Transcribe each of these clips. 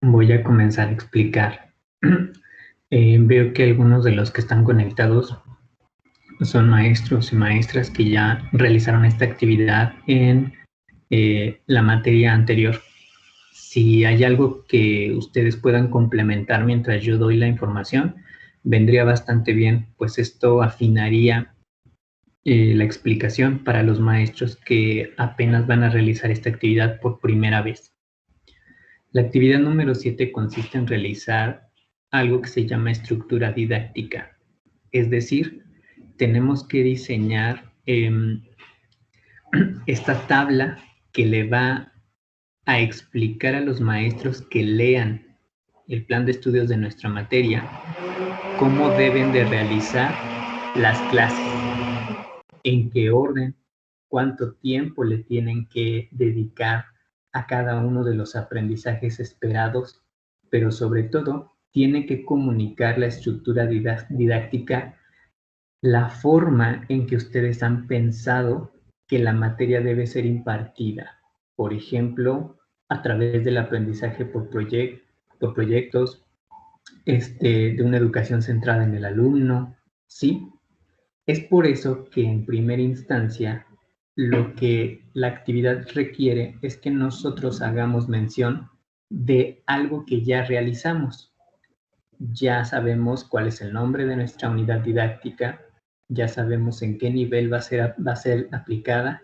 Voy a comenzar a explicar. Veo que algunos de los que están conectados son maestros y maestras que ya realizaron esta actividad en la materia anterior. Si hay algo que ustedes puedan complementar mientras yo doy la información, vendría bastante bien, pues esto afinaría la explicación para los maestros que apenas van a realizar esta actividad por primera vez. La actividad número 7 consiste en realizar algo que se llama estructura didáctica. Es decir, tenemos que diseñar esta tabla que le va a explicar a los maestros que lean el plan de estudios de nuestra materia cómo deben de realizar las clases, en qué orden, cuánto tiempo le tienen que dedicar a cada uno de los aprendizajes esperados, pero sobre todo tiene que comunicar la estructura didáctica, la forma en que ustedes han pensado que la materia debe ser impartida. Por ejemplo, a través del aprendizaje por proyectos, de una educación centrada en el alumno, ¿sí? Es por eso que en primera instancia lo que la actividad requiere es que nosotros hagamos mención de algo que ya realizamos. Ya sabemos cuál es el nombre de nuestra unidad didáctica, ya sabemos en qué nivel va a ser aplicada,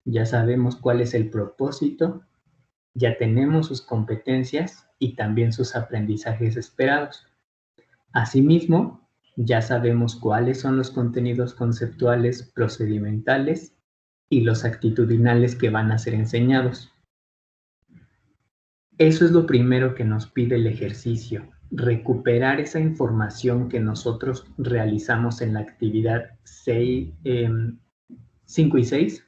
ya sabemos cuál es el propósito, ya tenemos sus competencias y también sus aprendizajes esperados. Asimismo, ya sabemos cuáles son los contenidos conceptuales, procedimentales y los actitudinales que van a ser enseñados. Eso es lo primero que nos pide el ejercicio, recuperar esa información que nosotros realizamos en la actividad 5 y 6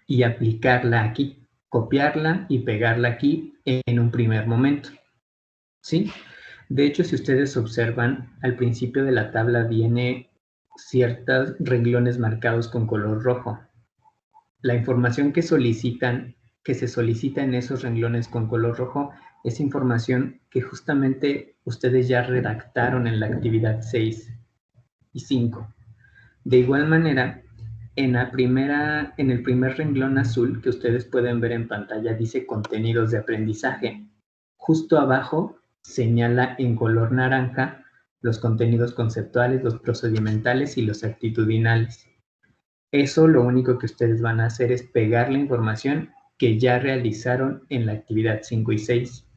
y aplicarla aquí, copiarla y pegarla aquí en un primer momento, ¿sí? De hecho, si ustedes observan, al principio de la tabla viene ciertos renglones marcados con color rojo. La información que se solicita en esos renglones con color rojo es información que justamente ustedes ya redactaron en la actividad 6 y 5. De igual manera, en el primer renglón azul que ustedes pueden ver en pantalla dice contenidos de aprendizaje. Justo abajo señala en color naranja los contenidos conceptuales, los procedimentales y los actitudinales. Eso lo único que ustedes van a hacer es pegar la información que ya realizaron en la actividad 5 y 6.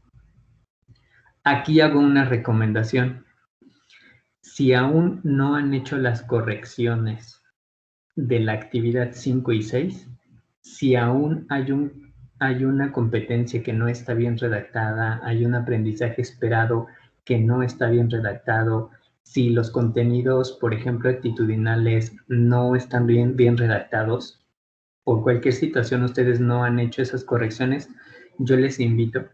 Aquí hago una recomendación. Si aún no han hecho las correcciones de la actividad 5 y 6, si aún hay una competencia que no está bien redactada, hay un aprendizaje esperado que no está bien redactado, si los contenidos, por ejemplo, actitudinales, no están bien redactados, por cualquier situación ustedes no han hecho esas correcciones, yo les invito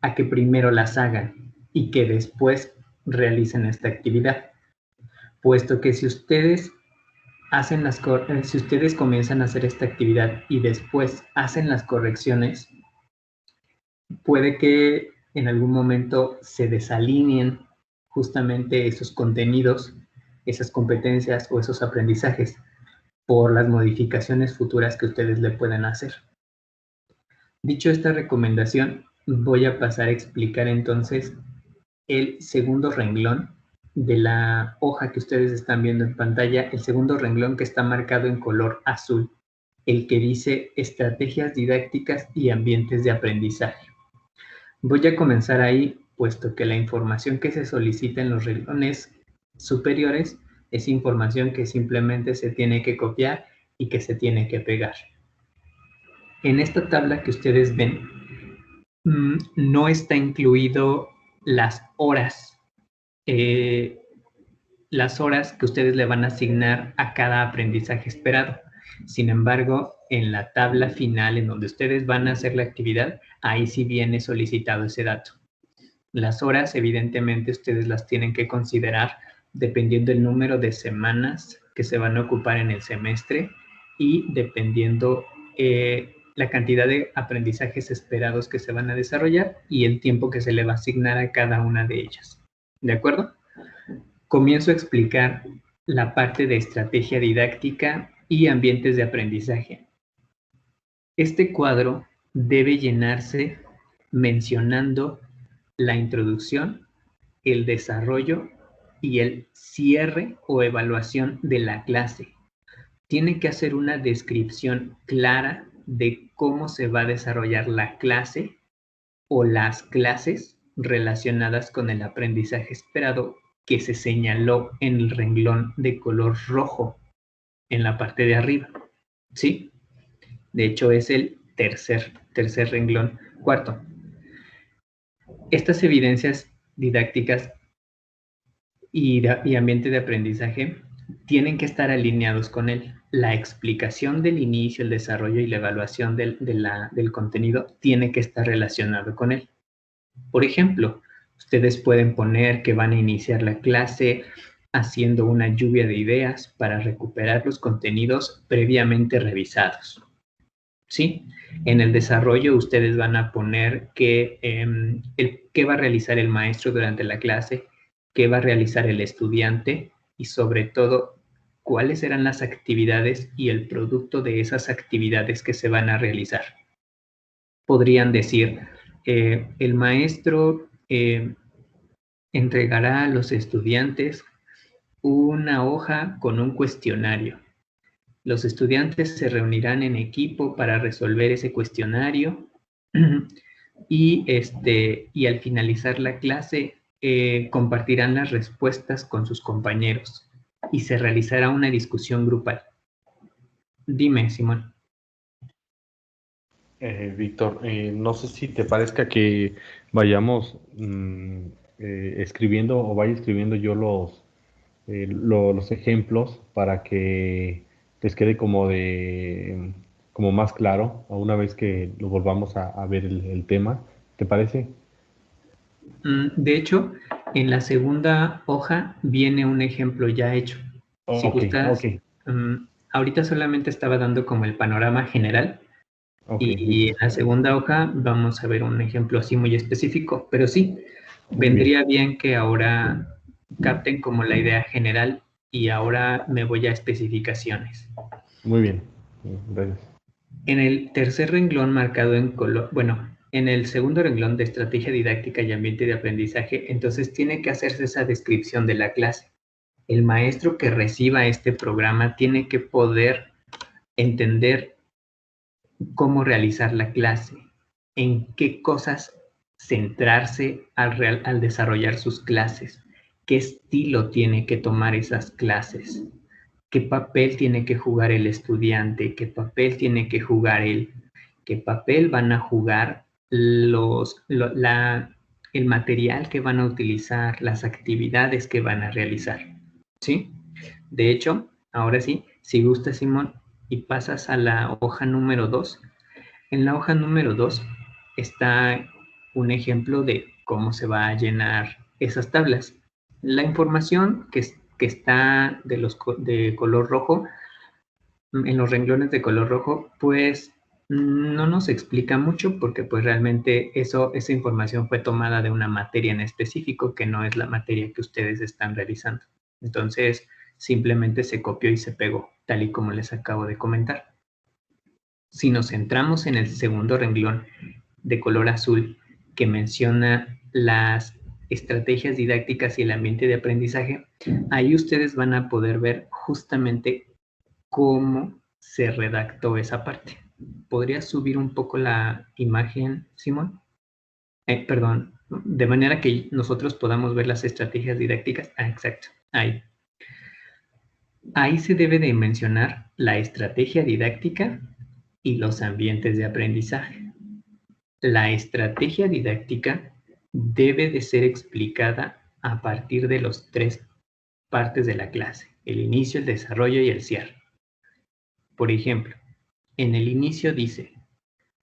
a que primero las hagan y que después realicen esta actividad, puesto que si ustedes si ustedes comienzan a hacer esta actividad y después hacen las correcciones, puede que en algún momento se desalineen justamente esos contenidos, esas competencias o esos aprendizajes por las modificaciones futuras que ustedes le pueden hacer. Dicho esta recomendación, voy a pasar a explicar entonces el segundo renglón de la hoja que ustedes están viendo en pantalla, el segundo renglón que está marcado en color azul, el que dice estrategias didácticas y ambientes de aprendizaje. Voy a comenzar ahí, puesto que la información que se solicita en los renglones superiores es información que simplemente se tiene que copiar y que se tiene que pegar. En esta tabla que ustedes ven, no está incluido las horas que ustedes le van a asignar a cada aprendizaje esperado. Sin embargo, en la tabla final, en donde ustedes van a hacer la actividad, ahí sí viene solicitado ese dato. Las horas, evidentemente, ustedes las tienen que considerar dependiendo del número de semanas que se van a ocupar en el semestre y dependiendo la cantidad de aprendizajes esperados que se van a desarrollar y el tiempo que se le va a asignar a cada una de ellas. ¿De acuerdo? Comienzo a explicar la parte de estrategia didáctica y ambientes de aprendizaje. Este cuadro debe llenarse mencionando la introducción, el desarrollo y el cierre o evaluación de la clase. Tiene que hacer una descripción clara de cómo se va a desarrollar la clase o las clases relacionadas con el aprendizaje esperado que se señaló en el renglón de color rojo en la parte de arriba. ¿Sí? De hecho, es el tercer renglón. Cuarto, estas evidencias didácticas y ambiente de aprendizaje tienen que estar alineados con él. La explicación del inicio, el desarrollo y la evaluación del contenido tiene que estar relacionado con él. Por ejemplo, ustedes pueden poner que van a iniciar la clase haciendo una lluvia de ideas para recuperar los contenidos previamente revisados. ¿Sí? En el desarrollo ustedes van a poner qué va a realizar el maestro durante la clase, qué va a realizar el estudiante y sobre todo cuáles serán las actividades y el producto de esas actividades que se van a realizar. Podrían decir, el maestro entregará a los estudiantes una hoja con un cuestionario. Los estudiantes se reunirán en equipo para resolver ese cuestionario y al finalizar la clase compartirán las respuestas con sus compañeros y se realizará una discusión grupal. Dime, Simón. Víctor, no sé si te parezca que vayamos escribiendo o vaya escribiendo yo los ejemplos para que les quede como más claro a una vez que lo volvamos a ver el tema. ¿Te parece? De hecho, en la segunda hoja viene un ejemplo ya hecho. Si gustas, ahorita solamente estaba dando como el panorama general. Y en la segunda hoja vamos a ver un ejemplo así muy específico, pero sí, vendría bien que ahora capten como la idea general y ahora me voy a especificaciones. Muy bien, gracias. En el tercer renglón marcado en color, en el segundo renglón de estrategia didáctica y ambiente de aprendizaje, entonces tiene que hacerse esa descripción de la clase. El maestro que reciba este programa tiene que poder entender cómo realizar la clase, en qué cosas centrarse al desarrollar sus clases, qué estilo tiene que tomar esas clases, qué papel tiene que jugar el estudiante, qué papel tiene que jugar él, qué papel van a jugar el material que van a utilizar, las actividades que van a realizar. ¿Sí? De hecho, ahora sí, si gusta, Simón, y pasas a la hoja número 2. En la hoja número 2 está un ejemplo de cómo se va a llenar esas tablas. La información que está de color rojo, en los renglones de color rojo, pues no nos explica mucho porque pues realmente esa información fue tomada de una materia en específico que no es la materia que ustedes están realizando. Entonces, simplemente se copió y se pegó, tal y como les acabo de comentar. Si nos centramos en el segundo renglón de color azul que menciona las estrategias didácticas y el ambiente de aprendizaje, ahí ustedes van a poder ver justamente cómo se redactó esa parte. ¿Podrías subir un poco la imagen, Simón? Perdón, de manera que nosotros podamos ver las estrategias didácticas. Exacto, ahí. Ahí se debe de mencionar la estrategia didáctica y los ambientes de aprendizaje. La estrategia didáctica debe de ser explicada a partir de las 3 partes de la clase: el inicio, el desarrollo y el cierre. Por ejemplo, en el inicio dice: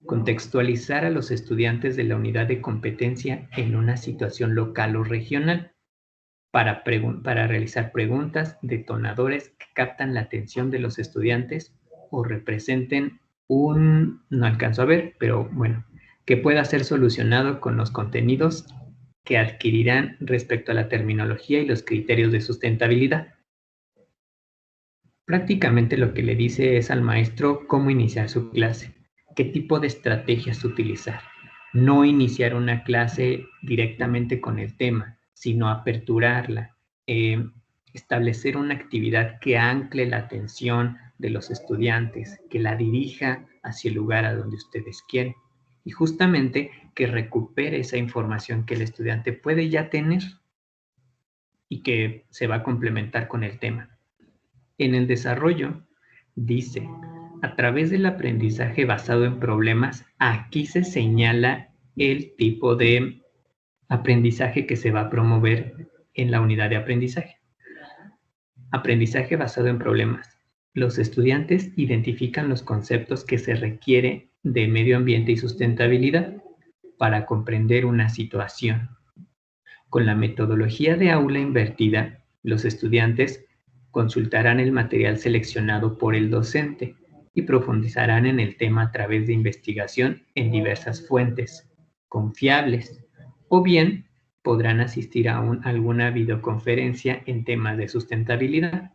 contextualizar a los estudiantes de la unidad de competencia en una situación local o regional para realizar preguntas, detonadores que captan la atención de los estudiantes o representen no alcanzo a ver, pero bueno, que pueda ser solucionado con los contenidos que adquirirán respecto a la terminología y los criterios de sustentabilidad. Prácticamente lo que le dice es al maestro cómo iniciar su clase, qué tipo de estrategias utilizar. No iniciar una clase directamente con el tema, sino aperturarla, establecer una actividad que ancle la atención de los estudiantes, que la dirija hacia el lugar a donde ustedes quieren y justamente que recupere esa información que el estudiante puede ya tener y que se va a complementar con el tema. En el desarrollo, dice, a través del aprendizaje basado en problemas, aquí se señala el tipo de aprendizaje que se va a promover en la unidad de aprendizaje. Aprendizaje basado en problemas. Los estudiantes identifican los conceptos que se requiere de medio ambiente y sustentabilidad para comprender una situación. Con la metodología de aula invertida, los estudiantes consultarán el material seleccionado por el docente y profundizarán en el tema a través de investigación en diversas fuentes confiables, o bien podrán asistir a alguna videoconferencia en temas de sustentabilidad.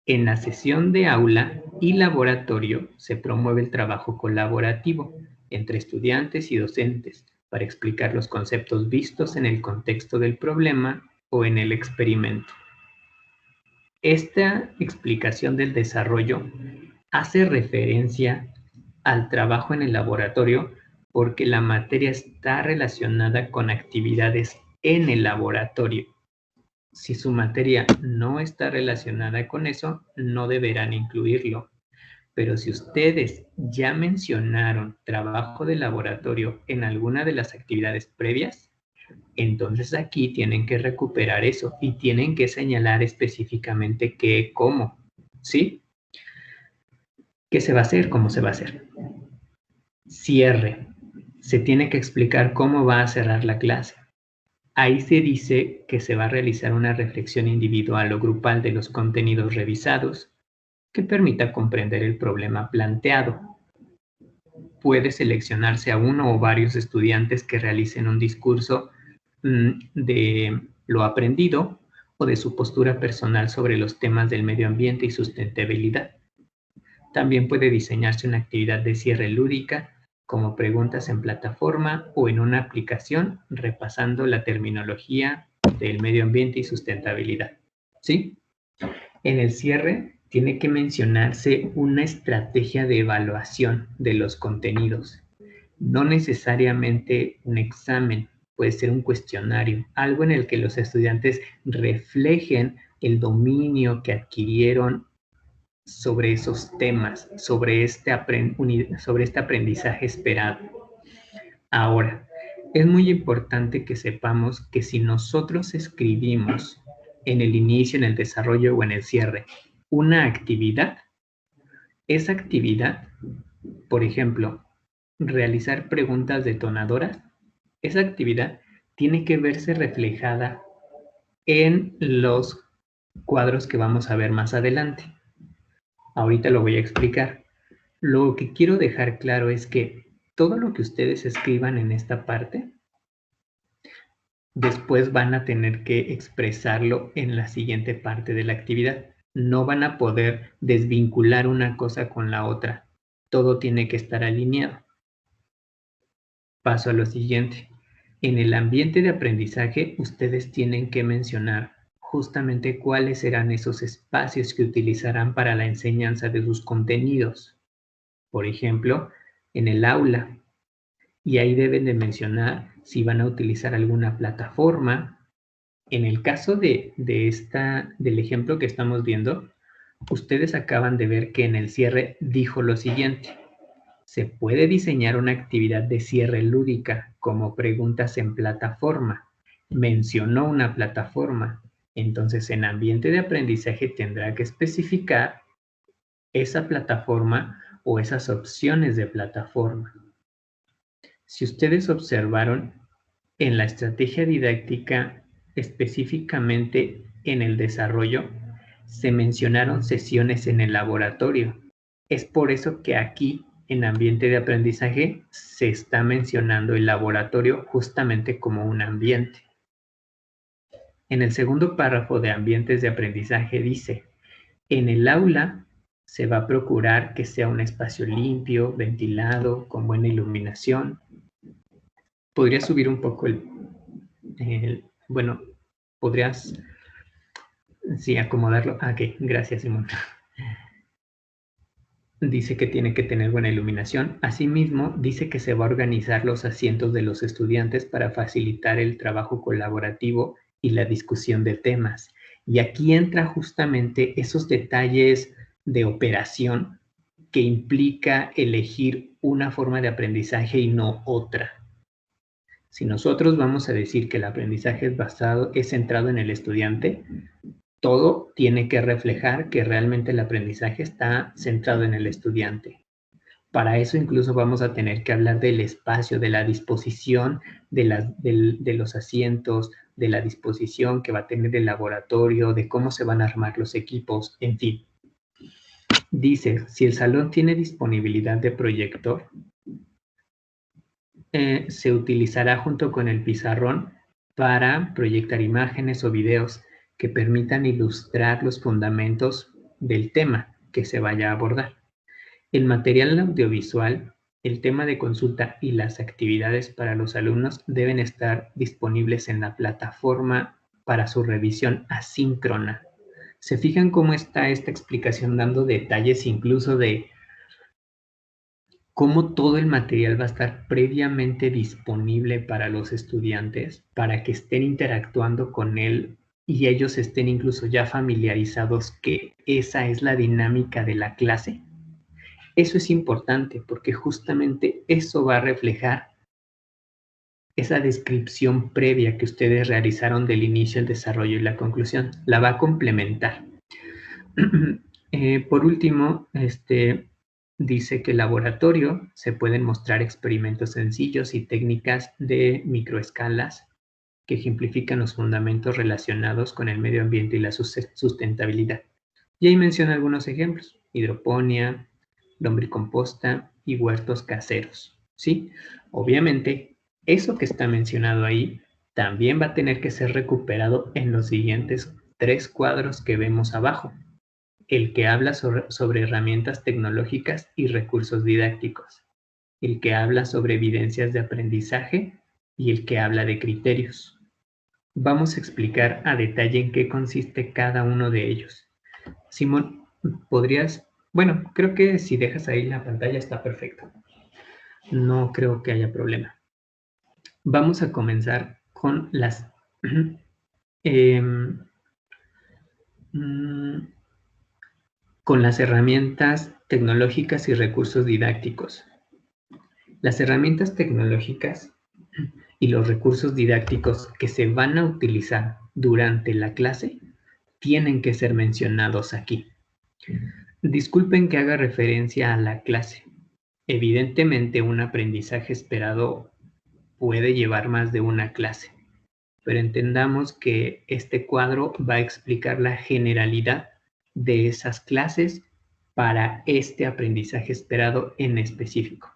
En la sesión de aula y laboratorio se promueve el trabajo colaborativo entre estudiantes y docentes para explicar los conceptos vistos en el contexto del problema o en el experimento. Esta explicación del desarrollo hace referencia al trabajo en el laboratorio porque la materia está relacionada con actividades en el laboratorio. Si su materia no está relacionada con eso, no deberán incluirlo. Pero si ustedes ya mencionaron trabajo de laboratorio en alguna de las actividades previas, entonces aquí tienen que recuperar eso y tienen que señalar específicamente qué, cómo, ¿sí? ¿Qué se va a hacer? ¿Cómo se va a hacer? Cierre. Se tiene que explicar cómo va a cerrar la clase. Ahí se dice que se va a realizar una reflexión individual o grupal de los contenidos revisados que permita comprender el problema planteado. Puede seleccionarse a uno o varios estudiantes que realicen un discurso de lo aprendido o de su postura personal sobre los temas del medio ambiente y sustentabilidad. También puede diseñarse una actividad de cierre lúdica como preguntas en plataforma o en una aplicación repasando la terminología del medio ambiente y sustentabilidad. ¿Sí? En el cierre tiene que mencionarse una estrategia de evaluación de los contenidos. No necesariamente un examen, puede ser un cuestionario, algo en el que los estudiantes reflejen el dominio que adquirieron sobre esos temas, sobre este aprendizaje esperado. Ahora, es muy importante que sepamos que si nosotros escribimos en el inicio, en el desarrollo o en el cierre una actividad, esa actividad, por ejemplo, realizar preguntas detonadoras, esa actividad tiene que verse reflejada en los cuadros que vamos a ver más adelante. Ahorita lo voy a explicar. Lo que quiero dejar claro es que todo lo que ustedes escriban en esta parte, después van a tener que expresarlo en la siguiente parte de la actividad. No van a poder desvincular una cosa con la otra. Todo tiene que estar alineado. Paso a lo siguiente. En el ambiente de aprendizaje, ustedes tienen que mencionar justamente cuáles serán esos espacios que utilizarán para la enseñanza de sus contenidos. Por ejemplo, en el aula. Y ahí deben de mencionar si van a utilizar alguna plataforma. En el caso del ejemplo que estamos viendo, ustedes acaban de ver que en el cierre dijo lo siguiente. Se puede diseñar una actividad de cierre lúdica como preguntas en plataforma. Mencionó una plataforma. Entonces, en ambiente de aprendizaje tendrá que especificar esa plataforma o esas opciones de plataforma. Si ustedes observaron en la estrategia didáctica, específicamente en el desarrollo, se mencionaron sesiones en el laboratorio. Es por eso que aquí, en ambiente de aprendizaje, se está mencionando el laboratorio justamente como un ambiente. En el segundo párrafo de ambientes de aprendizaje dice, en el aula se va a procurar que sea un espacio limpio, ventilado, con buena iluminación. Podría subir un poco bueno, podrías, sí, acomodarlo. Ah, ok, gracias, Simón. Dice que tiene que tener buena iluminación. Asimismo, dice que se va a organizar los asientos de los estudiantes para facilitar el trabajo colaborativo y la discusión de temas. Y aquí entra justamente esos detalles de operación que implica elegir una forma de aprendizaje y no otra. Si nosotros vamos a decir que el aprendizaje es centrado en el estudiante, todo tiene que reflejar que realmente el aprendizaje está centrado en el estudiante. Para eso incluso vamos a tener que hablar del espacio, de la disposición de los asientos, de la disposición que va a tener el laboratorio, de cómo se van a armar los equipos, en fin. Dice, si el salón tiene disponibilidad de proyector, se utilizará junto con el pizarrón para proyectar imágenes o videos que permitan ilustrar los fundamentos del tema que se vaya a abordar. El material audiovisual, el tema de consulta y las actividades para los alumnos deben estar disponibles en la plataforma para su revisión asíncrona. ¿Se fijan cómo está esta explicación dando detalles incluso de cómo todo el material va a estar previamente disponible para los estudiantes, para que estén interactuando con él y ellos estén incluso ya familiarizados que esa es la dinámica de la clase? Eso es importante porque justamente eso va a reflejar esa descripción previa que ustedes realizaron del inicio, el desarrollo y la conclusión. La va a complementar. Por último, dice que en el laboratorio se pueden mostrar experimentos sencillos y técnicas de microescalas que ejemplifican los fundamentos relacionados con el medio ambiente y la sustentabilidad. Y ahí menciona algunos ejemplos: hidroponía, lombricomposta y huertos caseros, ¿sí? Obviamente, eso que está mencionado ahí también va a tener que ser recuperado en los siguientes 3 cuadros que vemos abajo. El que habla sobre herramientas tecnológicas y recursos didácticos, el que habla sobre evidencias de aprendizaje y el que habla de criterios. Vamos a explicar a detalle en qué consiste cada uno de ellos. Simón, ¿podrías? Bueno, creo que si dejas ahí la pantalla está perfecto. No creo que haya problema. Vamos a comenzar con las herramientas tecnológicas y recursos didácticos. Las herramientas tecnológicas y los recursos didácticos que se van a utilizar durante la clase tienen que ser mencionados aquí. Disculpen que haga referencia a la clase. Evidentemente, un aprendizaje esperado puede llevar más de una clase, pero entendamos que este cuadro va a explicar la generalidad de esas clases para este aprendizaje esperado en específico.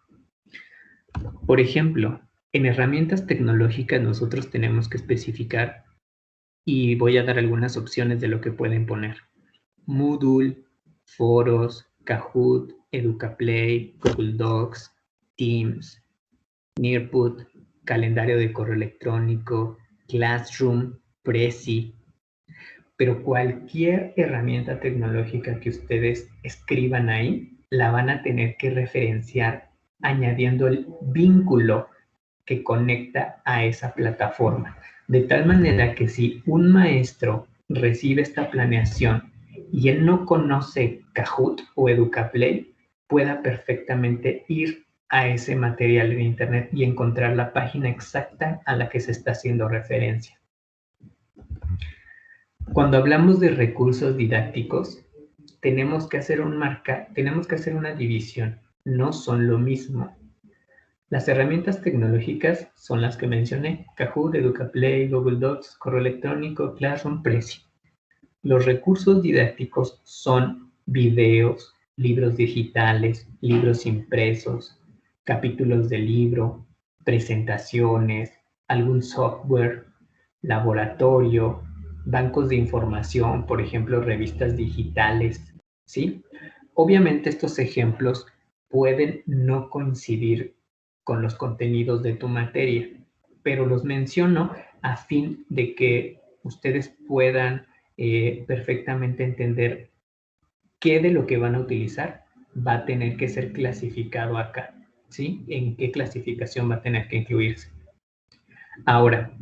Por ejemplo, en herramientas tecnológicas nosotros tenemos que especificar, y voy a dar algunas opciones de lo que pueden poner: Moodle, foros, Kahoot, Educaplay, Google Docs, Teams, Nearput, calendario de correo electrónico, Classroom, Prezi. Pero cualquier herramienta tecnológica que ustedes escriban ahí, la van a tener que referenciar añadiendo el vínculo que conecta a esa plataforma. De tal manera que si un maestro recibe esta planeación y él no conoce Kahoot o Educaplay, pueda perfectamente ir a ese material en internet y encontrar la página exacta a la que se está haciendo referencia. Cuando hablamos de recursos didácticos, tenemos que hacer una división. No son lo mismo. Las herramientas tecnológicas son las que mencioné: Kahoot, Educaplay, Google Docs, correo electrónico, Classroom, Prezi. Los recursos didácticos son videos, libros digitales, libros impresos, capítulos de libro, presentaciones, algún software, laboratorio, bancos de información, por ejemplo, revistas digitales, ¿sí? Obviamente estos ejemplos pueden no coincidir con los contenidos de tu materia, pero los menciono a fin de que ustedes puedan perfectamente entender qué de lo que van a utilizar va a tener que ser clasificado acá, ¿sí? En qué clasificación va a tener que incluirse. Ahora,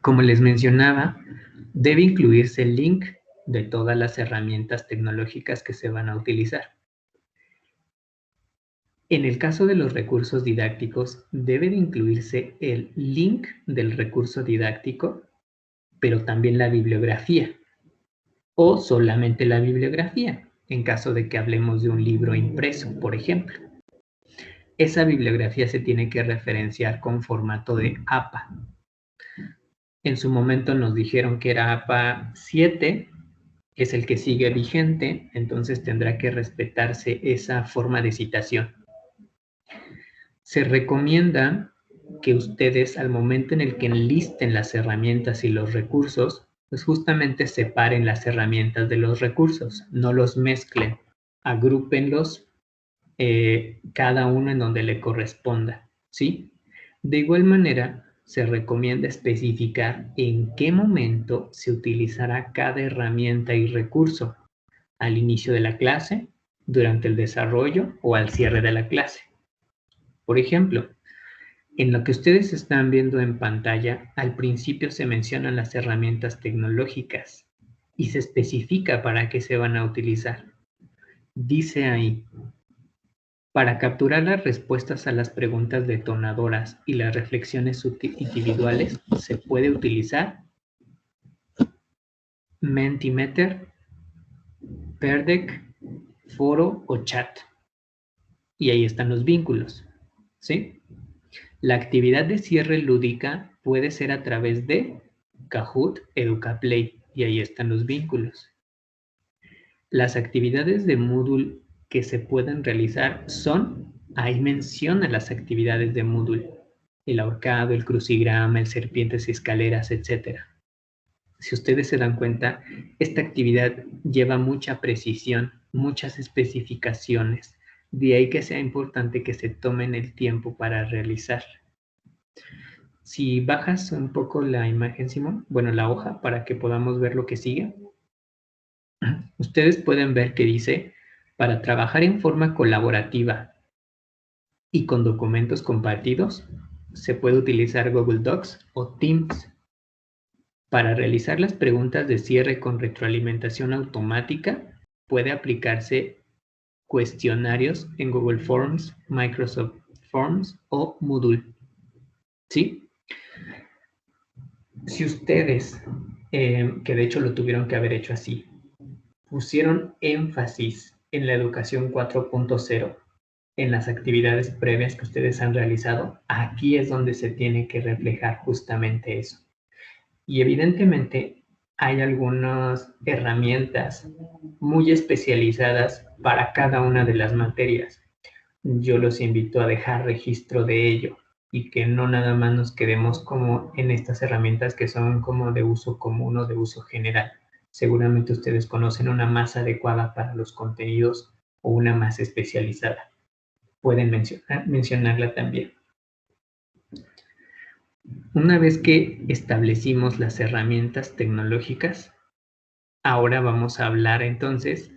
como les mencionaba, debe incluirse el link de todas las herramientas tecnológicas que se van a utilizar. En el caso de los recursos didácticos, debe de incluirse el link del recurso didáctico, pero también la bibliografía, o solamente la bibliografía, en caso de que hablemos de un libro impreso, por ejemplo. Esa bibliografía se tiene que referenciar con formato de APA. En su momento nos dijeron que era APA 7, es el que sigue vigente, entonces tendrá que respetarse esa forma de citación. Se recomienda que ustedes, al momento en el que enlisten las herramientas y los recursos, pues justamente separen las herramientas de los recursos, no los mezclen, agrúpenlos cada uno en donde le corresponda, ¿sí? De igual manera, se recomienda especificar en qué momento se utilizará cada herramienta y recurso, al inicio de la clase, durante el desarrollo o al cierre de la clase. Por ejemplo, en lo que ustedes están viendo en pantalla, al principio se mencionan las herramientas tecnológicas y se especifica para qué se van a utilizar. Dice ahí, para capturar las respuestas a las preguntas detonadoras y las reflexiones individuales, se puede utilizar Mentimeter, Perdeck, Foro o Chat. Y ahí están los vínculos, ¿sí? La actividad de cierre lúdica puede ser a través de Kahoot, Educaplay, y ahí están los vínculos. Las actividades de Moodle que se pueden realizar son, ahí menciona las actividades de Moodle, el ahorcado, el crucigrama, el serpientes y escaleras, etc. Si ustedes se dan cuenta, esta actividad lleva mucha precisión, muchas especificaciones, de ahí que sea importante que se tomen el tiempo para realizar. Si bajas un poco la imagen, Simón, bueno, la hoja, para que podamos ver lo que sigue, ustedes pueden ver que dice, para trabajar en forma colaborativa y con documentos compartidos, se puede utilizar Google Docs o Teams. Para realizar las preguntas de cierre con retroalimentación automática, puede aplicarse cuestionarios en Google Forms, Microsoft Forms o Moodle. ¿Sí? Si ustedes, que de hecho lo tuvieron que haber hecho así, pusieron énfasis en la educación 4.0, en las actividades previas que ustedes han realizado, aquí es donde se tiene que reflejar justamente eso. Y evidentemente hay algunas herramientas muy especializadas para cada una de las materias. Yo los invito a dejar registro de ello y que no nada más nos quedemos como en estas herramientas que son como de uso común o de uso general. Seguramente ustedes conocen una más adecuada para los contenidos o una más especializada. Pueden mencionarla también. Una vez que establecimos las herramientas tecnológicas, ahora vamos a hablar entonces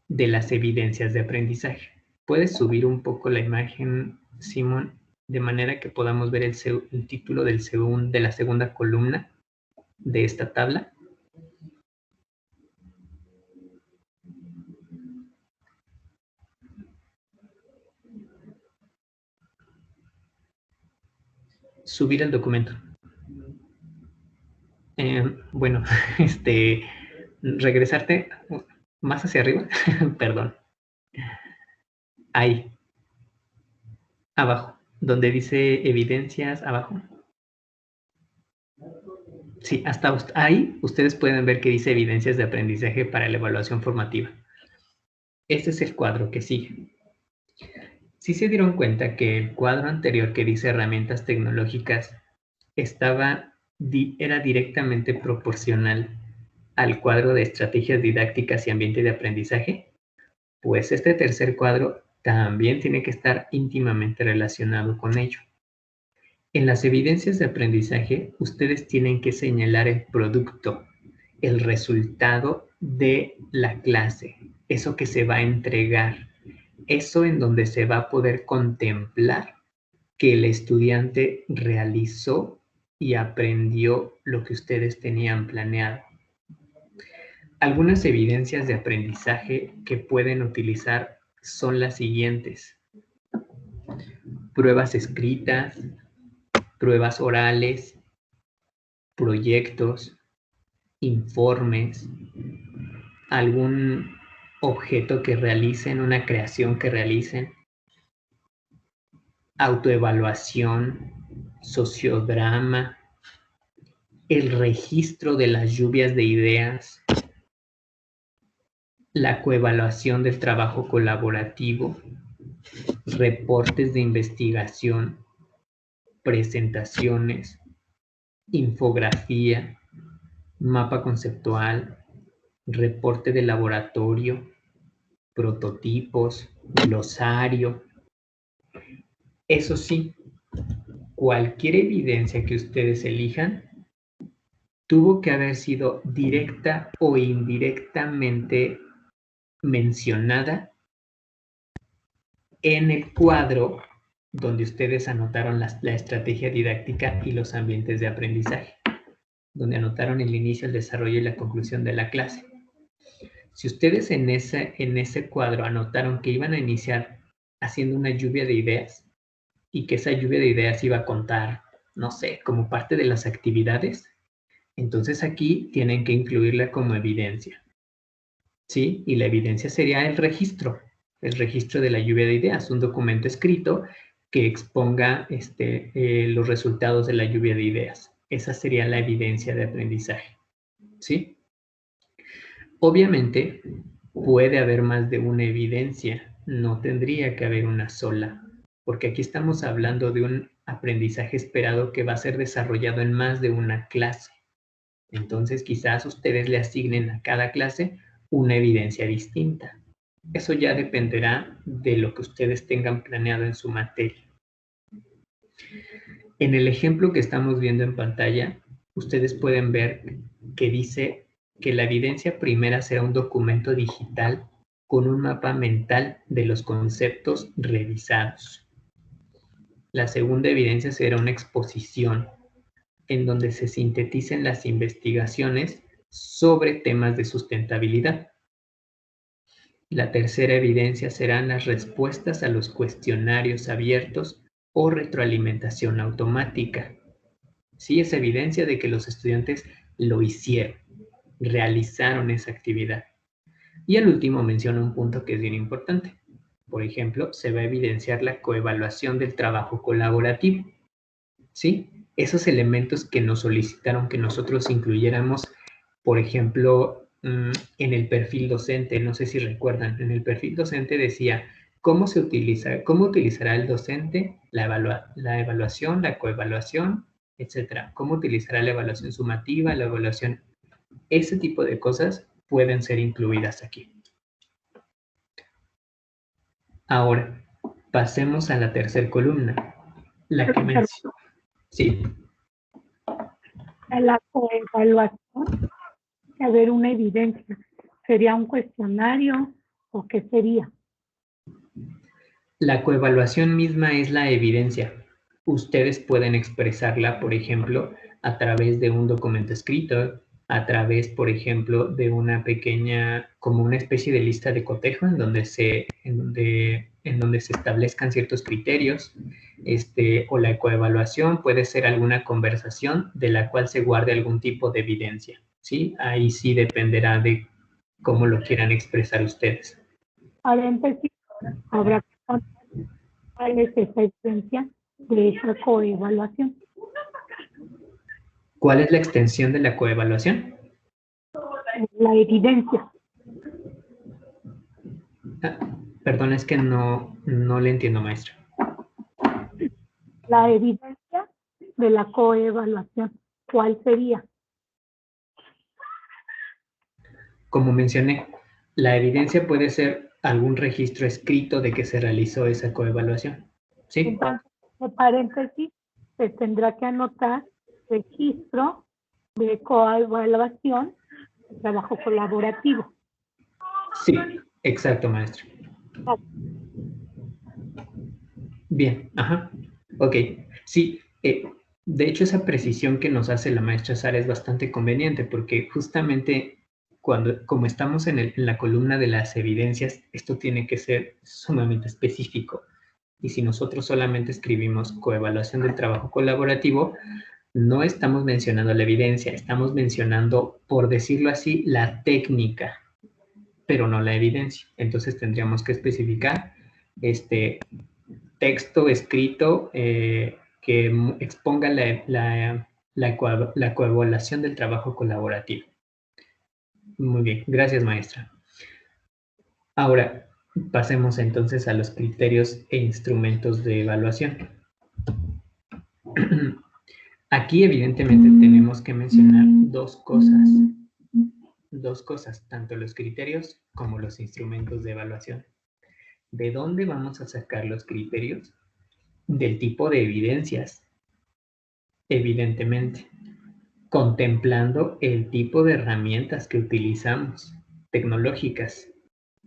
de las evidencias de aprendizaje. ¿Puedes subir un poco la imagen, Simón, de manera que podamos ver el título de la segunda columna de esta tabla? Subir el documento. Bueno, regresarte más hacia arriba, perdón. Ahí, abajo, donde dice evidencias abajo. Sí, hasta ahí ustedes pueden ver que dice evidencias de aprendizaje para la evaluación formativa. Ese es el cuadro que sigue. Si se dieron cuenta que el cuadro anterior que dice herramientas tecnológicas era directamente proporcional al cuadro de estrategias didácticas y ambiente de aprendizaje, pues este tercer cuadro también tiene que estar íntimamente relacionado con ello. En las evidencias de aprendizaje, ustedes tienen que señalar el producto, el resultado de la clase, eso que se va a entregar, eso en donde se va a poder contemplar que el estudiante realizó y aprendió lo que ustedes tenían planeado. Algunas evidencias de aprendizaje que pueden utilizar son las siguientes: pruebas escritas, pruebas orales, proyectos, informes, algún objeto que realicen, una creación que realicen, autoevaluación, sociodrama, el registro de las lluvias de ideas, la coevaluación del trabajo colaborativo, reportes de investigación, presentaciones, infografía, mapa conceptual, reporte de laboratorio, prototipos, glosario. Eso sí, cualquier evidencia que ustedes elijan tuvo que haber sido directa o indirectamente mencionada en el cuadro donde ustedes anotaron la estrategia didáctica y los ambientes de aprendizaje, donde anotaron el inicio, el desarrollo y la conclusión de la clase. Si ustedes en ese cuadro anotaron que iban a iniciar haciendo una lluvia de ideas y que esa lluvia de ideas iba a contar, no sé, como parte de las actividades, entonces aquí tienen que incluirla como evidencia, ¿sí? Y la evidencia sería el registro de la lluvia de ideas, un documento escrito que exponga los resultados de la lluvia de ideas. Esa sería la evidencia de aprendizaje, ¿sí? Obviamente, puede haber más de una evidencia, no tendría que haber una sola, porque aquí estamos hablando de un aprendizaje esperado que va a ser desarrollado en más de una clase. Entonces, quizás ustedes le asignen a cada clase una evidencia distinta. Eso ya dependerá de lo que ustedes tengan planeado en su materia. En el ejemplo que estamos viendo en pantalla, ustedes pueden ver que dice que la evidencia primera será un documento digital con un mapa mental de los conceptos revisados. La segunda evidencia será una exposición en donde se sinteticen las investigaciones sobre temas de sustentabilidad. La tercera evidencia serán las respuestas a los cuestionarios abiertos o retroalimentación automática. Sí, es evidencia de que los estudiantes lo hicieron, realizaron esa actividad. Y al último menciona un punto que es bien importante. Por ejemplo, se va a evidenciar la coevaluación del trabajo colaborativo. ¿Sí? Esos elementos que nos solicitaron que nosotros incluyéramos, por ejemplo, en el perfil docente, no sé si recuerdan, en el perfil docente decía cómo utilizará el docente la evaluación, la coevaluación, etcétera. Cómo utilizará la evaluación sumativa, la evaluación. Ese tipo de cosas pueden ser incluidas aquí. Ahora, pasemos a la tercera columna, la que mencionó. Sí. La coevaluación, a ver, una evidencia. ¿Sería un cuestionario o qué sería? La coevaluación misma es la evidencia. Ustedes pueden expresarla, por ejemplo, a través de un documento escrito, a través, por ejemplo, de una pequeña, como una especie de lista de cotejo en donde se establezcan ciertos criterios, o la coevaluación puede ser alguna conversación de la cual se guarde algún tipo de evidencia, ¿sí? Ahí sí dependerá de cómo lo quieran expresar ustedes. Ahora empecé, habrá que contar cuál es esa evidencia de esa coevaluación. ¿Cuál es la extensión de la coevaluación? La evidencia. Perdón, es que no le entiendo, maestra. La evidencia de la coevaluación, ¿cuál sería? Como mencioné, la evidencia puede ser algún registro escrito de que se realizó esa coevaluación. ¿Sí? Entonces, de paréntesis, se tendrá que anotar registro de coevaluación de trabajo colaborativo. Sí, exacto, maestro. Bien, ajá. Ok, sí, de hecho esa precisión que nos hace la maestra Sara es bastante conveniente porque justamente como estamos en la columna de las evidencias, esto tiene que ser sumamente específico. Y si nosotros solamente escribimos coevaluación del trabajo colaborativo, no estamos mencionando la evidencia, estamos mencionando, por decirlo así, la técnica, pero no la evidencia. Entonces tendríamos que especificar texto escrito que exponga la coevaluación del trabajo colaborativo. Muy bien, gracias, maestra. Ahora, pasemos entonces a los criterios e instrumentos de evaluación. Aquí, evidentemente, tenemos que mencionar dos cosas, tanto los criterios como los instrumentos de evaluación. ¿De dónde vamos a sacar los criterios? Del tipo de evidencias, evidentemente, contemplando el tipo de herramientas que utilizamos, tecnológicas.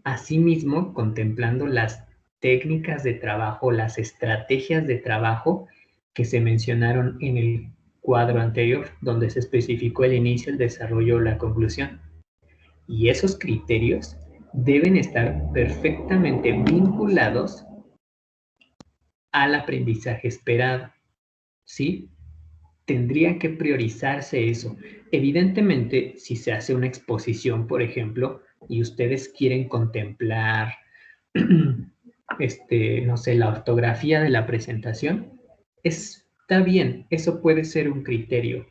Asimismo, contemplando las técnicas de trabajo, las estrategias de trabajo que se mencionaron en el cuadro anterior, donde se especificó el inicio, el desarrollo o la conclusión. Y esos criterios deben estar perfectamente vinculados al aprendizaje esperado, ¿sí? Tendría que priorizarse eso. Evidentemente, si se hace una exposición, por ejemplo, y ustedes quieren contemplar, no sé, la ortografía de la presentación, está bien, eso puede ser un criterio,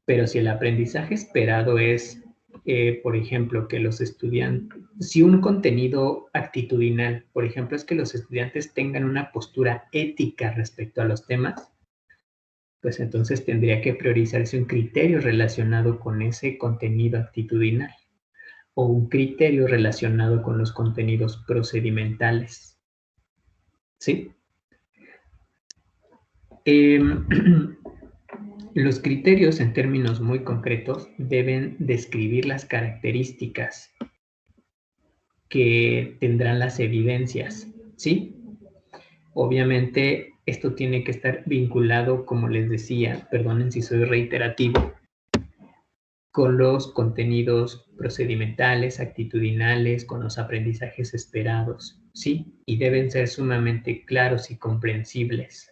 pero si el aprendizaje esperado es, por ejemplo, que los estudiantes, si un contenido actitudinal, por ejemplo, es que los estudiantes tengan una postura ética respecto a los temas, pues entonces tendría que priorizarse un criterio relacionado con ese contenido actitudinal o un criterio relacionado con los contenidos procedimentales. ¿Sí? Los criterios, en términos muy concretos, deben describir las características que tendrán las evidencias, ¿sí? Obviamente, esto tiene que estar vinculado, como les decía, perdonen si soy reiterativo, con los contenidos procedimentales, actitudinales, con los aprendizajes esperados, ¿sí? Y deben ser sumamente claros y comprensibles.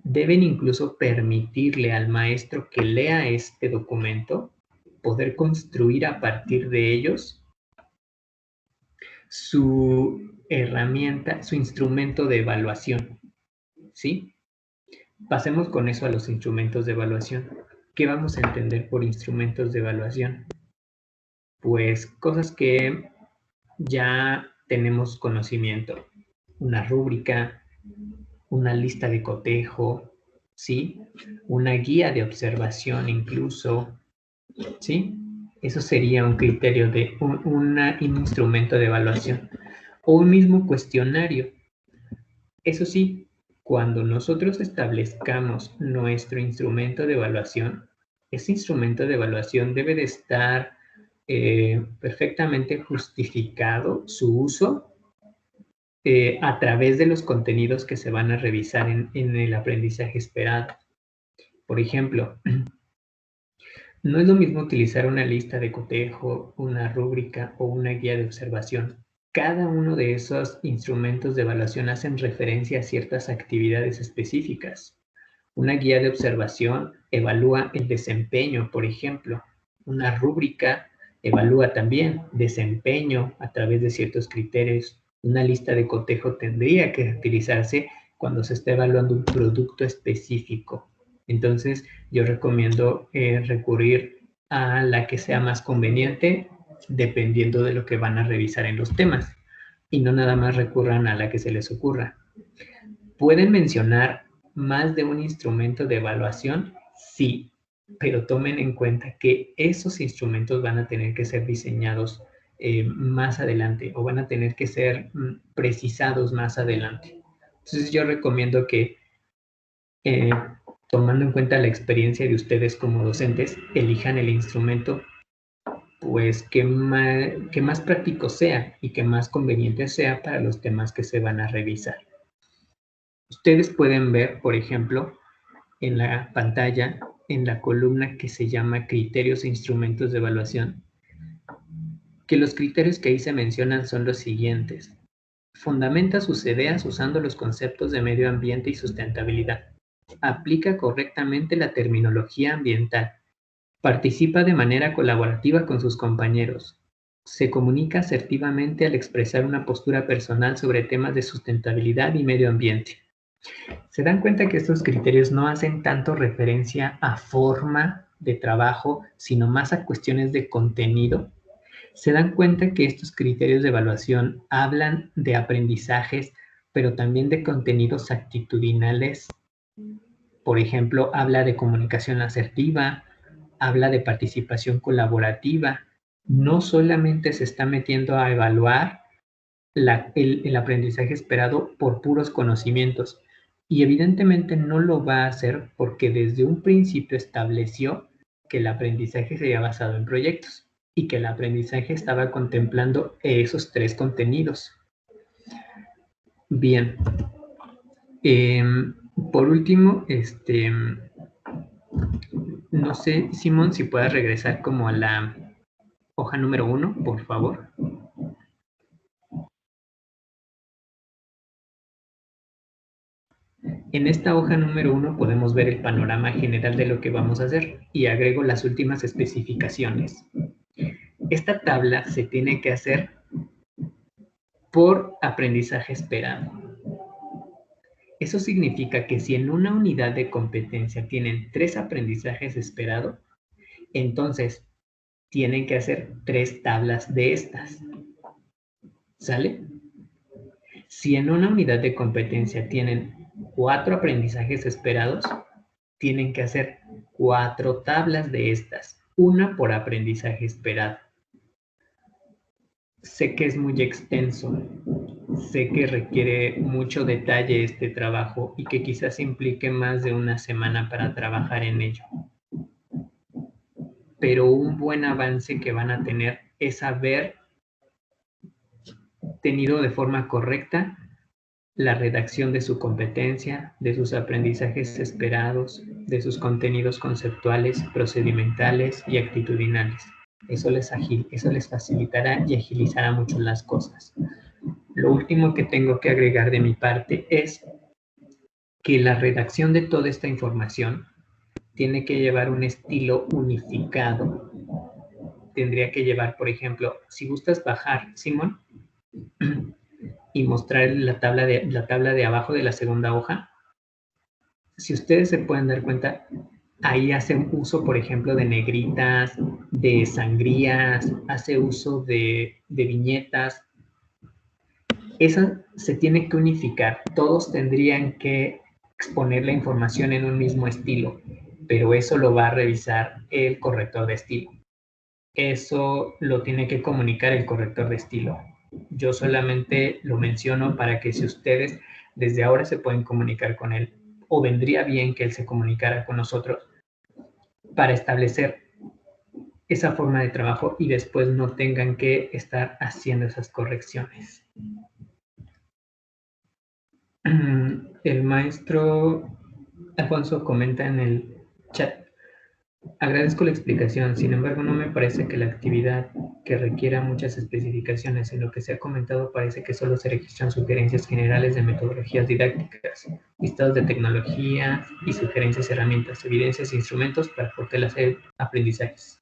Deben incluso permitirle al maestro que lea este documento, poder construir a partir de ellos su herramienta, su instrumento de evaluación, ¿sí? Pasemos con eso a los instrumentos de evaluación. ¿Qué vamos a entender por instrumentos de evaluación? Pues cosas que ya tenemos conocimiento. Una rúbrica, una lista de cotejo, ¿sí? Una guía de observación incluso, ¿sí? Eso sería un criterio de un instrumento de evaluación. O un mismo cuestionario. Eso sí, cuando nosotros establezcamos nuestro instrumento de evaluación, ese instrumento de evaluación debe de estar perfectamente justificado su uso a través de los contenidos que se van a revisar en el aprendizaje esperado. Por ejemplo, no es lo mismo utilizar una lista de cotejo, una rúbrica o una guía de observación. Cada uno de esos instrumentos de evaluación hacen referencia a ciertas actividades específicas. Una guía de observación evalúa el desempeño, por ejemplo. Una rúbrica evalúa también desempeño a través de ciertos criterios. Una lista de cotejo tendría que utilizarse cuando se está evaluando un producto específico. Entonces, yo recomiendo recurrir a la que sea más conveniente dependiendo de lo que van a revisar en los temas. y no nada más recurran a la que se les ocurra. ¿Pueden mencionar más de un instrumento de evaluación? Sí, pero tomen en cuenta que esos instrumentos van a tener que ser diseñados más adelante o van a tener que ser precisados más adelante. Entonces yo recomiendo que tomando en cuenta la experiencia de ustedes como docentes, elijan el instrumento pues que más práctico sea y que más conveniente sea para los temas que se van a revisar. Ustedes pueden ver, por ejemplo, en la pantalla, en la columna que se llama Criterios e Instrumentos de Evaluación, que los criterios que ahí se mencionan son los siguientes. Fundamenta sus ideas usando los conceptos de medio ambiente y sustentabilidad. Aplica correctamente la terminología ambiental. Participa de manera colaborativa con sus compañeros. Se comunica asertivamente al expresar una postura personal sobre temas de sustentabilidad y medio ambiente. ¿Se dan cuenta que estos criterios no hacen tanto referencia a forma de trabajo, sino más a cuestiones de contenido? ¿Se dan cuenta que estos criterios de evaluación hablan de aprendizajes, pero también de contenidos actitudinales? Por ejemplo, habla de comunicación asertiva, habla de participación colaborativa. No solamente se está metiendo a evaluar el aprendizaje esperado por puros conocimientos. Y evidentemente no lo va a hacer porque desde un principio estableció que el aprendizaje sería basado en proyectos y que el aprendizaje estaba contemplando esos 3 contenidos. Bien. Por último, no sé, Simón, si puedes regresar como a la hoja número 1, por favor. En esta hoja número 1 podemos ver el panorama general de lo que vamos a hacer y agrego las últimas especificaciones. Esta tabla se tiene que hacer por aprendizaje esperado. Eso significa que si en una unidad de competencia tienen 3 aprendizajes esperados, entonces tienen que hacer 3 tablas de estas. ¿Sale? Si en una unidad de competencia tienen 4 aprendizajes esperados, tienen que hacer 4 tablas de estas, una por aprendizaje esperado. Sé que es muy extenso, sé que requiere mucho detalle este trabajo y que quizás implique más de una semana para trabajar en ello. Pero un buen avance que van a tener es haber tenido de forma correcta la redacción de su competencia, de sus aprendizajes esperados, de sus contenidos conceptuales, procedimentales y actitudinales. Eso les facilitará y agilizará mucho las cosas. Lo último que tengo que agregar de mi parte es que la redacción de toda esta información tiene que llevar un estilo unificado. Tendría que llevar, por ejemplo, si gustas bajar, Simón, y mostrar la tabla de abajo de la segunda hoja, si ustedes se pueden dar cuenta, ahí hace uso, por ejemplo, de negritas, de sangrías, hace uso de viñetas. Esa se tiene que unificar. Todos tendrían que exponer la información en un mismo estilo, pero eso lo va a revisar el corrector de estilo. Eso lo tiene que comunicar el corrector de estilo. Yo solamente lo menciono para que si ustedes desde ahora se pueden comunicar con él, o vendría bien que él se comunicara con nosotros para establecer esa forma de trabajo y después no tengan que estar haciendo esas correcciones. El maestro Alfonso comenta en el chat: agradezco la explicación, sin embargo no me parece que la actividad que requiera muchas especificaciones. En lo que se ha comentado parece que solo se registran sugerencias generales de metodologías didácticas, listados de tecnología y sugerencias, herramientas, evidencias e instrumentos para fortalecer aprendizajes.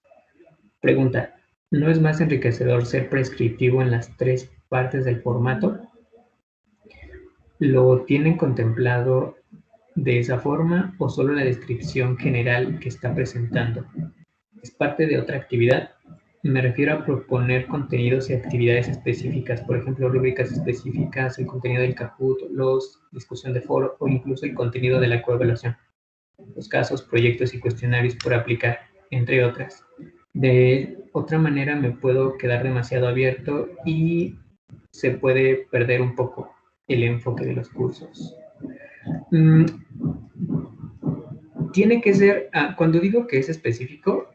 Pregunta: ¿no es más enriquecedor ser prescriptivo en las 3 partes del formato? ¿Lo tienen contemplado de esa forma o solo la descripción general que está presentando? ¿Es parte de otra actividad? me refiero a proponer contenidos y actividades específicas, por ejemplo, rúbricas específicas, el contenido del Kahoot, los discusión de foro o incluso el contenido de la coevaluación, los casos, proyectos y cuestionarios por aplicar, entre otras. De otra manera me puedo quedar demasiado abierto y se puede perder un poco el enfoque de los cursos. Tiene que ser, cuando digo que es específico,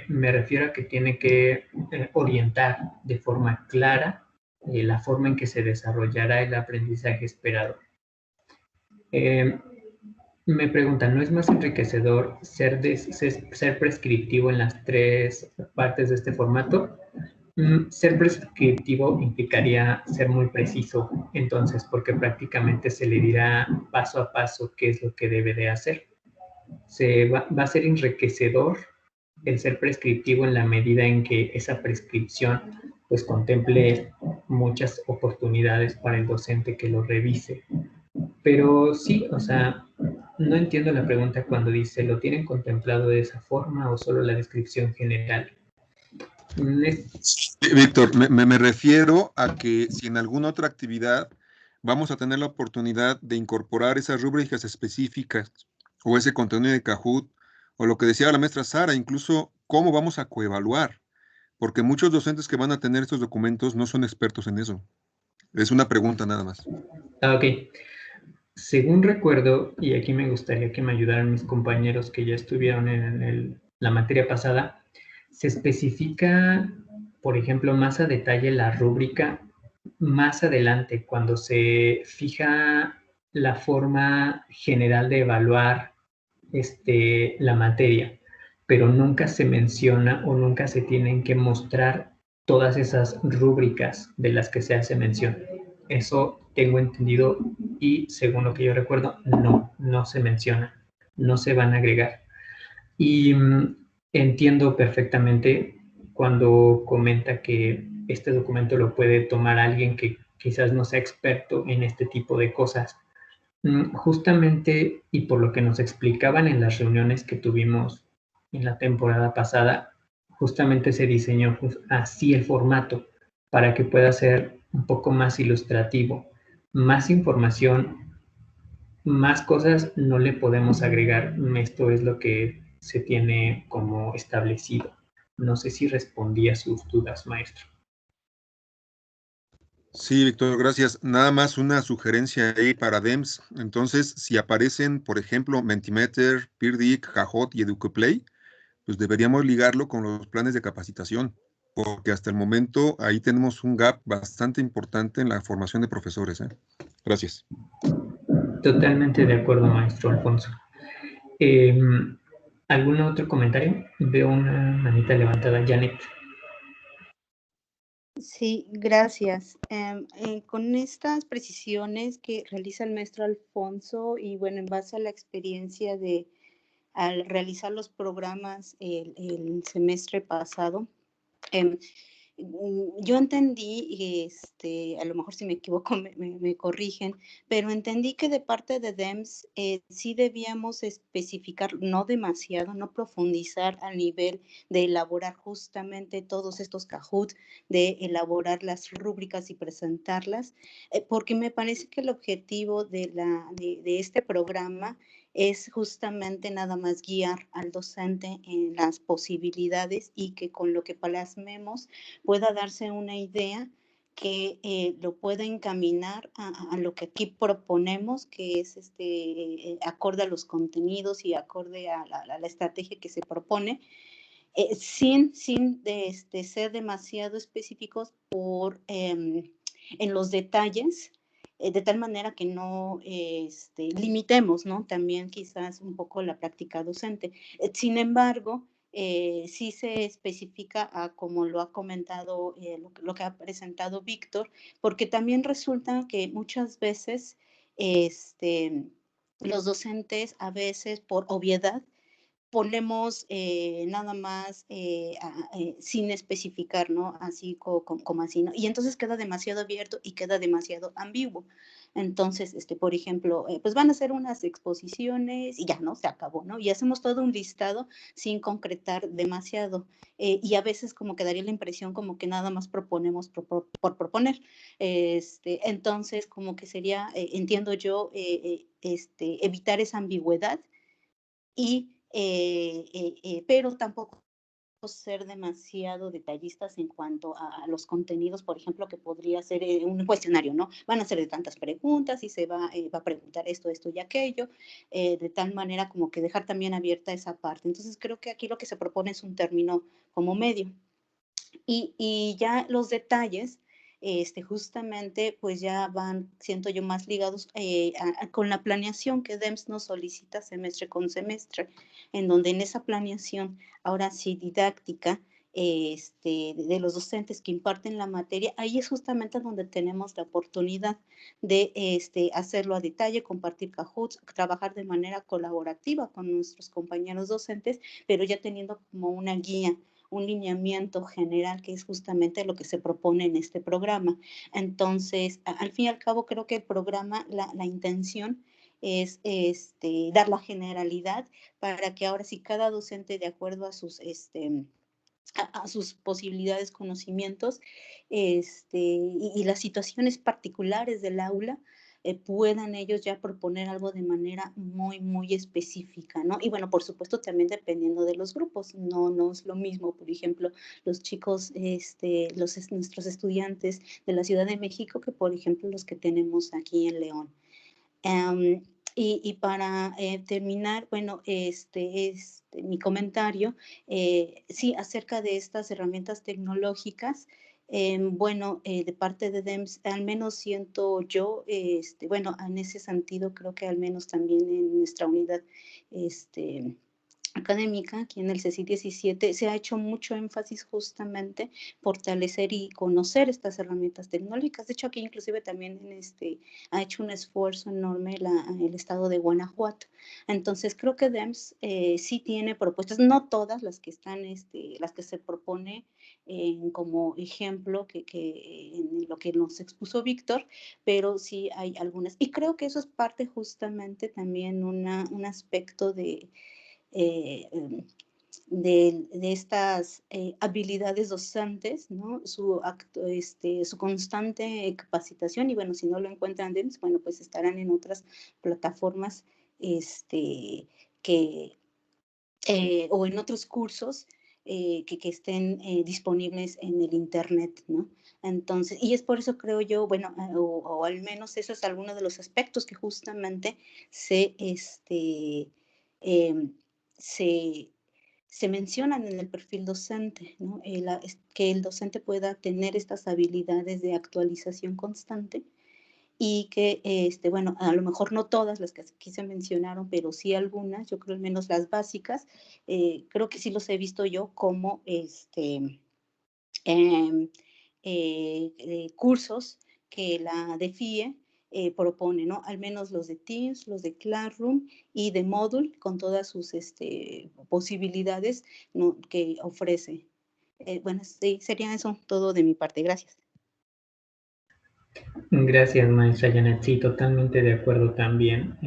me refiero a que tiene que orientar de forma clara la forma en que se desarrollará el aprendizaje esperado. Me preguntan, ¿no es más enriquecedor ser prescriptivo en las 3 partes de este formato? Ser prescriptivo implicaría ser muy preciso, entonces, porque prácticamente se le dirá paso a paso qué es lo que debe de hacer. Va a ser enriquecedor el ser prescriptivo en la medida en que esa prescripción pues contemple muchas oportunidades para el docente que lo revise. Pero sí, o sea, no entiendo la pregunta cuando dice, ¿lo tienen contemplado de esa forma o solo la descripción general? Víctor, me refiero a que si en alguna otra actividad vamos a tener la oportunidad de incorporar esas rúbricas específicas o ese contenido de Kahoot, o lo que decía la maestra Sara, incluso cómo vamos a coevaluar, porque muchos docentes que van a tener estos documentos no son expertos en eso. Es una pregunta nada más. Ok. Según recuerdo, y aquí me gustaría que me ayudaran mis compañeros que ya estuvieron en la materia pasada, se especifica, por ejemplo, más a detalle la rúbrica más adelante, cuando se fija la forma general de evaluar la materia, pero nunca se menciona o nunca se tienen que mostrar todas esas rúbricas de las que se hace mención. Eso tengo entendido y según lo que yo recuerdo, no se menciona, no se van a agregar. Y entiendo perfectamente cuando comenta que este documento lo puede tomar alguien que quizás no sea experto en este tipo de cosas. Justamente, y por lo que nos explicaban en las reuniones que tuvimos en la temporada pasada, justamente se diseñó así el formato para que pueda ser un poco más ilustrativo. Más información, más cosas no le podemos agregar. Esto es lo que se tiene como establecido. No sé si respondí a sus dudas, maestro. Sí, Víctor, gracias. Nada más una sugerencia ahí para DEMS. Entonces, si aparecen, por ejemplo, Mentimeter, Peerdic, Kahoot y Educoplay, pues deberíamos ligarlo con los planes de capacitación, porque hasta el momento ahí tenemos un gap bastante importante en la formación de profesores, ¿eh? Gracias. Totalmente de acuerdo, maestro Alfonso. ¿Algún otro comentario? Veo una manita levantada, Janet. Sí, gracias. Con estas precisiones que realiza el maestro Alfonso y bueno, en base a la experiencia al realizar los programas el semestre pasado, yo entendí, a lo mejor si me equivoco me corrigen, pero entendí que de parte de DEMS sí debíamos especificar, no demasiado, no profundizar al nivel de elaborar justamente todos estos Kahoot, de elaborar las rúbricas y presentarlas, porque me parece que el objetivo de este programa es justamente nada más guiar al docente en las posibilidades y que con lo que plasmemos pueda darse una idea que lo pueda encaminar a lo que aquí proponemos, que es acorde a los contenidos y acorde a la estrategia que se propone, sin ser demasiado específicos en los detalles, de tal manera que no limitemos, ¿no? También quizás un poco la práctica docente. Sin embargo, sí se especifica como lo ha comentado, lo que ha presentado Víctor, porque también resulta que muchas veces los docentes a veces por obviedad ponemos nada más sin especificar, ¿no? Así como así, ¿no? Y entonces queda demasiado abierto y queda demasiado ambiguo. Entonces, por ejemplo, pues van a hacer unas exposiciones y ya, ¿no? Se acabó, ¿no? Y hacemos todo un listado sin concretar demasiado. Y a veces como que daría la impresión como que nada más proponemos por proponer. Entonces, como que sería, entiendo yo, evitar esa ambigüedad pero tampoco ser demasiado detallistas en cuanto a los contenidos, por ejemplo, que podría ser un cuestionario, ¿no? Van a ser de tantas preguntas y se va a preguntar esto y aquello, de tal manera como que dejar también abierta esa parte. Entonces, creo que aquí lo que se propone es un término como medio. Y ya los detalles, justamente, pues ya van, siento yo, más ligados con la planeación que DEMS nos solicita semestre con semestre, en donde en esa planeación, ahora sí didáctica, de los docentes que imparten la materia, ahí es justamente donde tenemos la oportunidad de hacerlo a detalle, compartir Kahoots, trabajar de manera colaborativa con nuestros compañeros docentes, pero ya teniendo como una guía, un lineamiento general, que es justamente lo que se propone en este programa. Entonces, al fin y al cabo, creo que el programa, la intención es dar la generalidad para que ahora sí cada docente, de acuerdo a sus a sus posibilidades, conocimientos, y las situaciones particulares del aula, puedan ellos ya proponer algo de manera muy, muy específica, ¿no? Y bueno, por supuesto, también dependiendo de los grupos, no es lo mismo, por ejemplo, los chicos, nuestros estudiantes de la Ciudad de México, que por ejemplo los que tenemos aquí en León. Y para terminar, bueno, mi comentario, sí, acerca de estas herramientas tecnológicas, bueno, de parte de DEMS, al menos siento yo, bueno, en ese sentido, creo que al menos también en nuestra unidad, académica, aquí en el CECI 17, se ha hecho mucho énfasis justamente fortalecer y conocer estas herramientas tecnológicas. De hecho, aquí inclusive también ha hecho un esfuerzo enorme el estado de Guanajuato. Entonces, creo que DEMS sí tiene propuestas, no todas las que están, las que se propone como ejemplo en lo que nos expuso Víctor, pero sí hay algunas. Y creo que eso es parte justamente también un aspecto de estas habilidades docentes, ¿no? Su constante capacitación, y bueno, si no lo encuentran DEMS, bueno, pues estarán en otras plataformas o en otros cursos que estén disponibles en el internet, ¿no? Entonces, y es por eso creo yo, bueno, o al menos eso es alguno de los aspectos que justamente se mencionan en el perfil docente, ¿no? Que el docente pueda tener estas habilidades de actualización constante y que, bueno, a lo mejor no todas las que aquí se mencionaron, pero sí algunas, yo creo al menos las básicas, creo que sí los he visto yo como cursos que la DEFIE propone, ¿no? Al menos los de Teams, los de Classroom y de Moodle, con todas sus posibilidades, ¿no?, que ofrece. Bueno, sí, sería eso todo de mi parte. Gracias. Gracias, maestra Janet. Sí, totalmente de acuerdo también.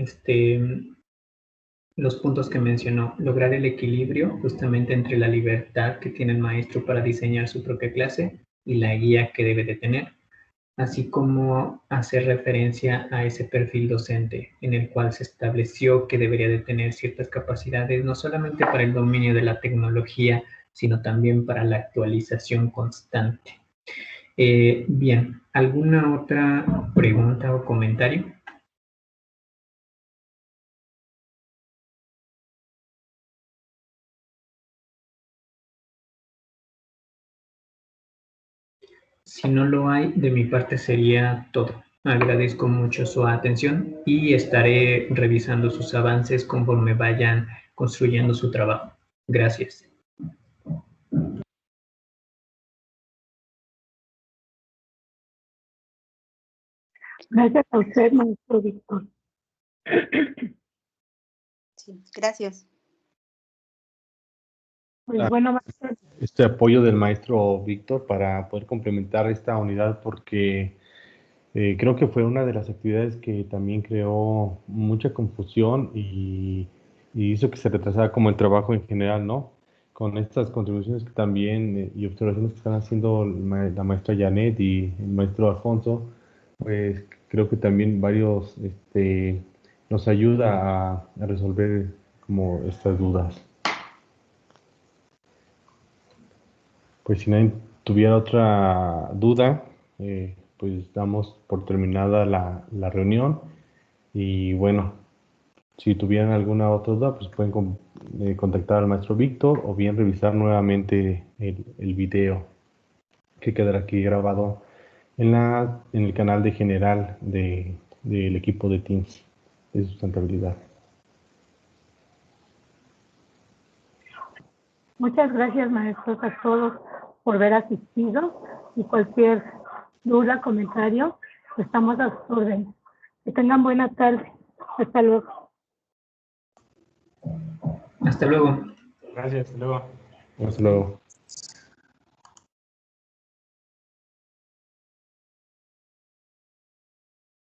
Los puntos que mencionó, lograr el equilibrio justamente entre la libertad que tiene el maestro para diseñar su propia clase y la guía que debe de tener, así como hacer referencia a ese perfil docente en el cual se estableció que debería de tener ciertas capacidades, no solamente para el dominio de la tecnología, sino también para la actualización constante. Bien, ¿alguna otra pregunta o comentario? Si no lo hay, de mi parte sería todo. Agradezco mucho su atención y estaré revisando sus avances conforme vayan construyendo su trabajo. Gracias. Gracias a usted, maestro Víctor. Sí, gracias. Pues bueno, maestro. Este apoyo del maestro Víctor para poder complementar esta unidad, porque Creo que fue una de las actividades que también creó mucha confusión y hizo que se retrasara como el trabajo en general, ¿no? Con estas contribuciones que también y observaciones que están haciendo la maestra Janet y el maestro Alfonso, pues creo que también varios nos ayuda a resolver como estas dudas. Pues si nadie tuviera otra duda, pues damos por terminada la reunión. Y bueno, si tuvieran alguna otra duda, pues pueden contactar al maestro Víctor o bien revisar nuevamente el video que quedará aquí grabado en el canal de general del equipo de Teams de sustentabilidad. Muchas gracias, maestros, a todos por haber asistido y cualquier duda, comentario, estamos a sus órdenes. Que tengan buena tarde. Hasta luego. Hasta luego. Gracias, hasta luego. Hasta luego.